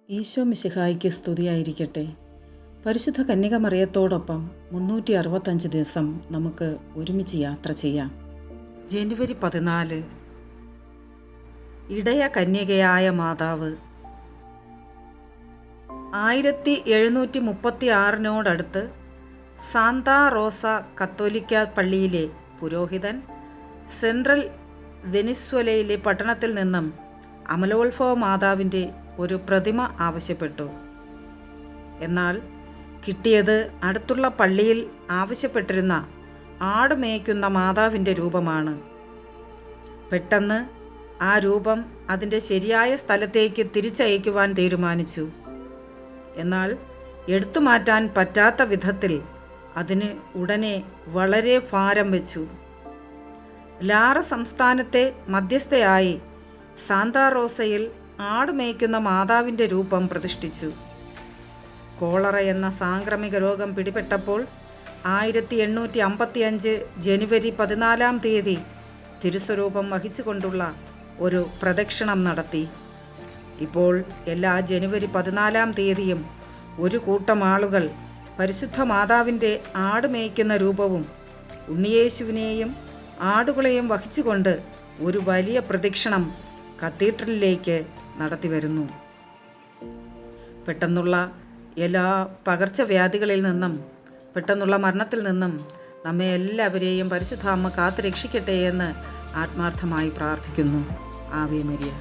ഈശോ മിശിഹായ്ക്ക് സ്തുതിയായിരിക്കട്ടെ. പരിശുദ്ധ കന്യക മറിയത്തോടൊപ്പം 365 ദിവസം നമുക്ക് ഒരുമിച്ച് യാത്ര ചെയ്യാം. ജനുവരി 14 ഇടയ കന്യകയായ മാതാവ്. 1736 സാന്താ റോസ കത്തോലിക്ക പള്ളിയിലെ പുരോഹിതൻ സെൻട്രൽ വെനിസ്വേലയിലെ പട്ടണത്തിൽ നിന്നും അമലോത്ഭവ മാതാവിൻ്റെ ഒരു പ്രതിമ ആവശ്യപ്പെട്ടു. എന്നാൽ കിട്ടിയത് അടുത്തുള്ള പള്ളിയിൽ ആവശ്യപ്പെട്ടിരുന്ന ആട് മേയ്ക്കുന്ന മാതാവിൻ്റെ രൂപമാണ്. പെട്ടെന്ന് ആ രൂപം അതിൻ്റെ ശരിയായ സ്ഥലത്തേക്ക് തിരിച്ചയക്കുവാൻ തീരുമാനിച്ചു. എന്നാൽ എടുത്തു മാറ്റാൻ പറ്റാത്ത വിധത്തിൽ അതിന് ഉടനെ വളരെ ഭാരം വെച്ചു. ലാറ സംസ്ഥാനത്തെ മധ്യസ്ഥയായി സാന്താ റോസയിൽ ആട് മേയ്ക്കുന്ന മാതാവിൻ്റെ രൂപം പ്രതിഷ്ഠിച്ചു. കോളറ എന്ന സാംക്രമിക രോഗം പിടിപെട്ടപ്പോൾ 1855 ജനുവരി 14 തിരുസ്വരൂപം വഹിച്ചുകൊണ്ടുള്ള ഒരു പ്രദക്ഷിണം നടത്തി. ഇപ്പോൾ എല്ലാ ജനുവരി 14 ഒരു കൂട്ടം ആളുകൾ പരിശുദ്ധ മാതാവിൻ്റെ ആട് മേയ്ക്കുന്ന രൂപവും ഉണ്ണിയേശുവിനെയും ആടുകളെയും വഹിച്ചുകൊണ്ട് ഒരു വലിയ പ്രദക്ഷിണം കത്തീഡ്രലിലേക്ക് നടത്തി വരുന്നു. പെട്ടെന്നുള്ള എല്ലാ പകർച്ചവ്യാധികളിൽ നിന്നും പെട്ടെന്നുള്ള മരണത്തിൽ നിന്നും നമ്മെ എല്ലാവരെയും പരിശുദ്ധ അമ്മ കാത്തു രക്ഷിക്കട്ടെ എന്ന് ആത്മാർത്ഥമായി പ്രാർത്ഥിക്കുന്നു. Ave Maria.